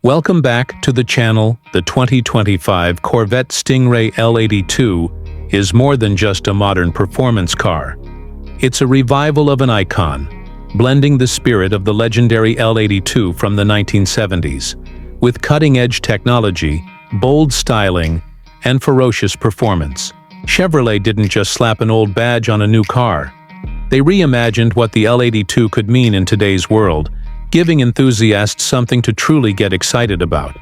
Welcome back to the channel. The 2025 Corvette Stingray L82 is more than just a modern performance car. It's a revival of an icon, blending the spirit of the legendary L82 from the 1970s, with cutting-edge technology, bold styling, and ferocious performance. Chevrolet didn't just slap an old badge on a new car. They reimagined what the L82 could mean in today's world, giving enthusiasts something to truly get excited about.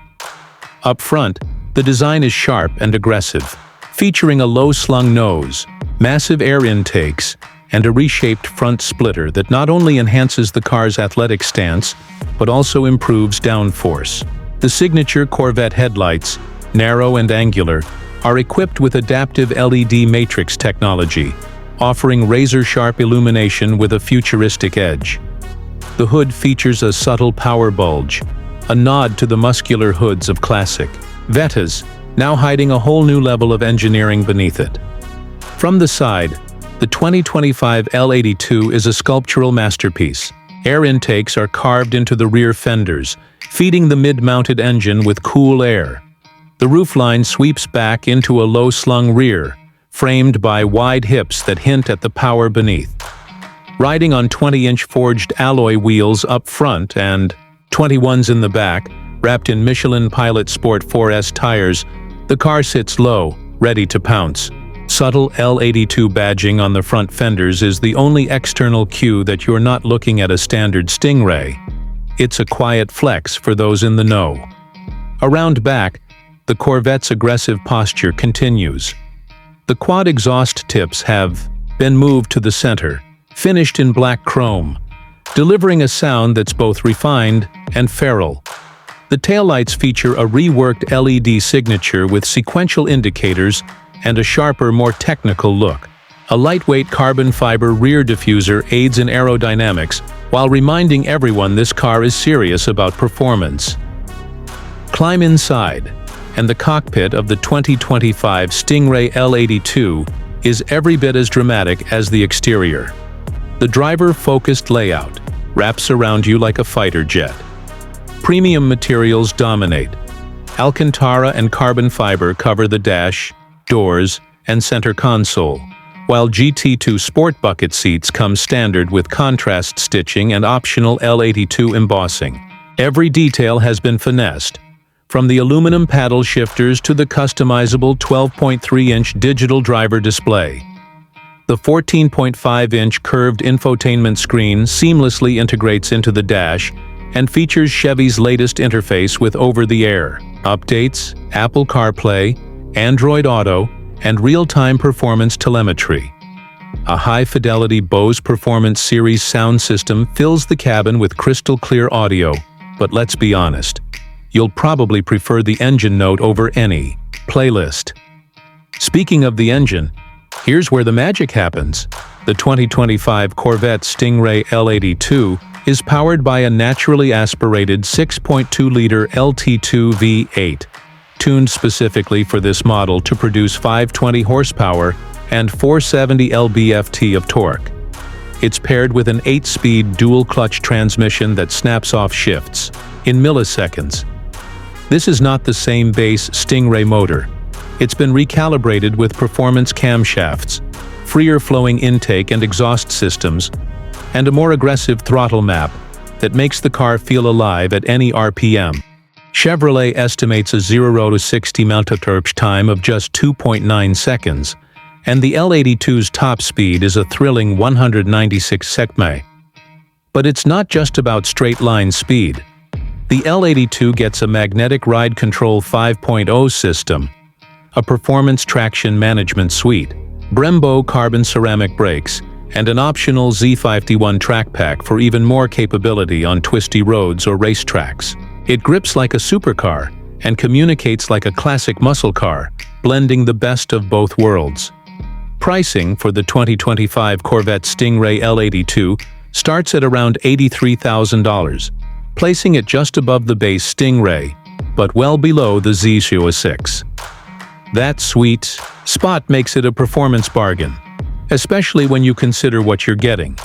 Up front, the design is sharp and aggressive, featuring a low-slung nose, massive air intakes, and a reshaped front splitter that not only enhances the car's athletic stance, but also improves downforce. The signature Corvette headlights, narrow and angular, are equipped with adaptive LED matrix technology, offering razor-sharp illumination with a futuristic edge. The hood features a subtle power bulge, a nod to the muscular hoods of classic Vettas, now hiding a whole new level of engineering beneath it. From the side, the 2025 L82 is a sculptural masterpiece. Air intakes are carved into the rear fenders, feeding the mid-mounted engine with cool air. The roofline sweeps back into a low-slung rear, framed by wide hips that hint at the power beneath. Riding on 20-inch forged alloy wheels up front and 21s in the back, wrapped in Michelin Pilot Sport 4S tires, the car sits low, ready to pounce. Subtle L82 badging on the front fenders is the only external cue that you're not looking at a standard Stingray. It's a quiet flex for those in the know. Around back, the Corvette's aggressive posture continues. The quad exhaust tips have been moved to the center, finished in black chrome, delivering a sound that's both refined and feral. The taillights feature a reworked LED signature with sequential indicators and a sharper, more technical look. A lightweight carbon fiber rear diffuser aids in aerodynamics while reminding everyone this car is serious about performance. Climb inside, and the cockpit of the 2025 Stingray L82 is every bit as dramatic as the exterior. The driver-focused layout wraps around you like a fighter jet. Premium materials dominate. Alcantara and carbon fiber cover the dash, doors, and center console, while GT2 sport bucket seats come standard with contrast stitching and optional L82 embossing. Every detail has been finessed, from the aluminum paddle shifters to the customizable 12.3-inch digital driver display. The 14.5-inch curved infotainment screen seamlessly integrates into the dash and features Chevy's latest interface with over-the-air updates, Apple CarPlay, Android Auto, and real-time performance telemetry. A high-fidelity Bose Performance Series sound system fills the cabin with crystal-clear audio, but let's be honest, you'll probably prefer the engine note over any playlist. Speaking of the engine, here's where the magic happens. The 2025 Corvette Stingray L82 is powered by a naturally aspirated 6.2-liter LT2 V8, tuned specifically for this model to produce 520 horsepower and 470 lb-ft of torque. It's paired with an 8-speed dual-clutch transmission that snaps off shifts in milliseconds. This is not the same base Stingray motor. It's been recalibrated with performance camshafts, freer-flowing intake and exhaust systems, and a more aggressive throttle map that makes the car feel alive at any RPM. Chevrolet estimates a 0 to 60 mph time of just 2.9 seconds, and the L82's top speed is a thrilling 196 sec-mi. But it's not just about straight-line speed. The L82 gets a magnetic ride control 5.0 system, a performance traction management suite, Brembo carbon ceramic brakes, and an optional Z51 track pack for even more capability on twisty roads or racetracks. It grips like a supercar and communicates like a classic muscle car, blending the best of both worlds. Pricing for the 2025 Corvette Stingray L82 starts at around $83,000, placing it just above the base Stingray, but well below the Z06. That sweet spot makes it a performance bargain, especially when you consider what you're getting.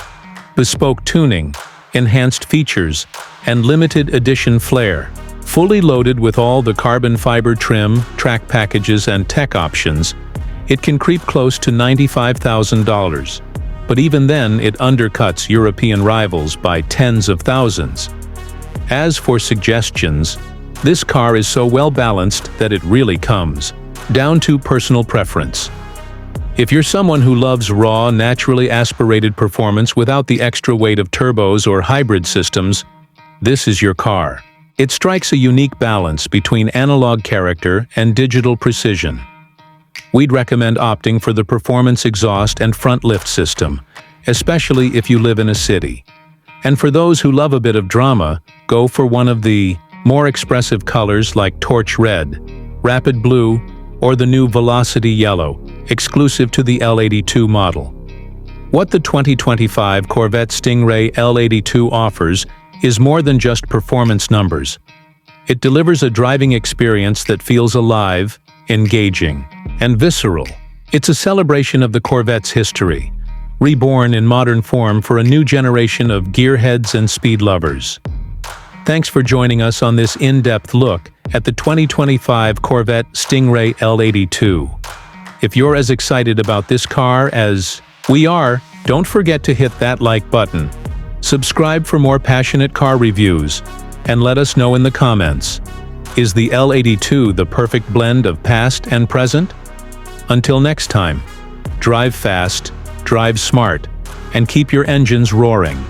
Bespoke tuning, enhanced features, and limited edition flair. Fully loaded with all the carbon fiber trim, track packages, and tech options, it can creep close to $95,000. But even then, it undercuts European rivals by tens of thousands. As for suggestions, this car is so well balanced that it really comes down to personal preference. If you're someone who loves raw, naturally aspirated performance without the extra weight of turbos or hybrid systems, this is your car. It strikes a unique balance between analog character and digital precision. We'd recommend opting for the performance exhaust and front lift system, especially if you live in a city. And for those who love a bit of drama, go for one of the more expressive colors like torch red, rapid blue, or the new Velocity yellow, exclusive to the L82 model. What the 2025 Corvette Stingray L82 offers is more than just performance numbers. It delivers a driving experience that feels alive, engaging, and visceral. It's a celebration of the Corvette's history, reborn in modern form for a new generation of gearheads and speed lovers. Thanks for joining us on this in-depth look at the 2025 Corvette Stingray L82. If you're as excited about this car as we are, don't forget to hit that like button. Subscribe for more passionate car reviews, and let us know in the comments. Is the L82 the perfect blend of past and present? Until next time, drive fast, drive smart, and keep your engines roaring.